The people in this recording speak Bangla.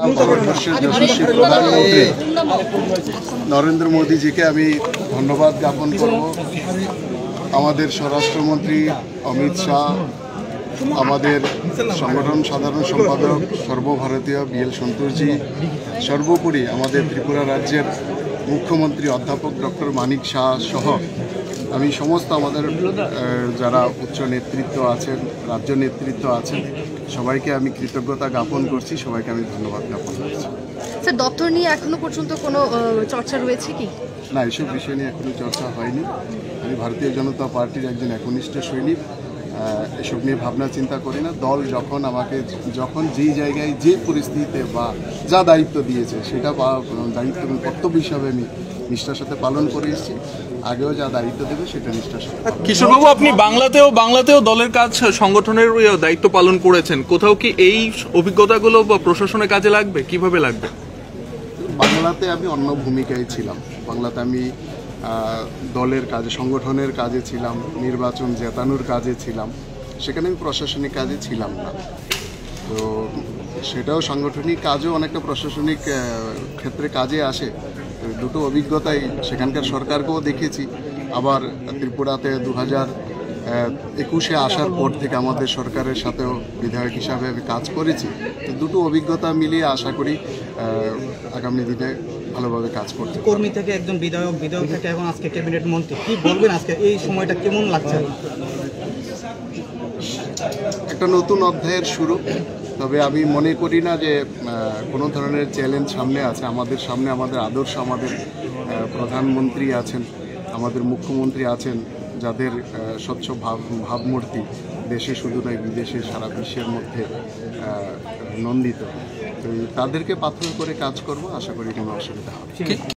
ভারতবর্ষের যশস্বী প্রধানমন্ত্রী নরেন্দ্র মোদীজিকে আমি ধন্যবাদ জ্ঞাপন করব। আমাদের স্বরাষ্ট্রমন্ত্রী অমিত শাহ, আমাদের সংগঠন সাধারণ সম্পাদক সর্বভারতীয় বিএল সন্তোষজি, সর্বোপরি আমাদের ত্রিপুরা রাজ্যের মুখ্যমন্ত্রী অধ্যাপক ডক্টর মানিক শাহ সহ আমি সমস্ত আমাদের যারা উচ্চ নেতৃত্ব আছেন, রাজ্য নেতৃত্ব আছেন, সবাইকে আমি কৃতজ্ঞতা জ্ঞাপন করছি, সবাইকে আমি ধন্যবাদ জ্ঞাপন করছি। স্যার, দপ্তর নিয়ে এখনো পর্যন্ত কোনো চর্চা রয়েছে কি? না, এসব বিষয় নিয়ে এখনো চর্চা হয়নি। আমি ভারতীয় জনতা পার্টির একজন একনিষ্ঠ সৈনিক, এসব নিয়ে ভাবনা চিন্তা করি না। দল যখন আমাকে যেই জায়গায় যে পরিস্থিতিতে বা যা দায়িত্ব দিয়েছে সেটা দায়িত্ব এবং কর্তব্য হিসাবে আমি নিষ্ঠার সাথে পালন করে এসেছি। আগেও যা দায়িত্ব দেবে সেটা নিষ্ঠার সাথে। কিশোরবাবু, আপনি বাংলাতেও দলের কাজ সংগঠনের দায়িত্ব পালন করেছেন, কোথাও কি এই অভিজ্ঞতাগুলো বা প্রশাসনের কাজে লাগবে? কিভাবে লাগবে? বাংলাতে আমি অন্য ভূমিকায় ছিলাম। বাংলাতে আমি দলের কাজে, সংগঠনের কাজে ছিলাম, নির্বাচন জেতানোর কাজে ছিলাম, সেখানে আমি প্রশাসনিক কাজে ছিলাম না। তো সেটাও সাংগঠনিক কাজও অনেকটা প্রশাসনিক ক্ষেত্রে কাজে আসে। দুটো অভিজ্ঞতাই সেখানকার সরকারকেও দেখেছি, আবার ত্রিপুরাতে 2021-এ আসার পর থেকে আমাদের সরকারের সাথেও বিধায়ক হিসাবে আমি কাজ করেছি। তো দুটো অভিজ্ঞতা মিলিয়ে আশা করি আগামী দিনে ভালোভাবে কাজ করতে। কর্মী থেকে একজন বিধায়ক থেকে এখন আজকে ক্যাবিনেট মন্ত্রী, কি বলবেন আজকে এই সময়টা কেমন লাগছে? একটা নতুন অধ্যায়ের শুরু। তবে আমি মনে করি না যে কোনো ধরনের চ্যালেঞ্জ সামনে আছে। আমাদের সামনে আমাদের আদর্শ, আমাদের প্রধানমন্ত্রী আছেন, আমাদের মুখ্যমন্ত্রী আছেন, যাদের স্বচ্ছ ভাবমূর্তি দেশে শুধু নয় বিদেশে সারা বিশ্বের মধ্যে নন্দিত। তো তাদেরকে পাথর করে কাজ করব, আশা করি কোনো অসুবিধা হবে।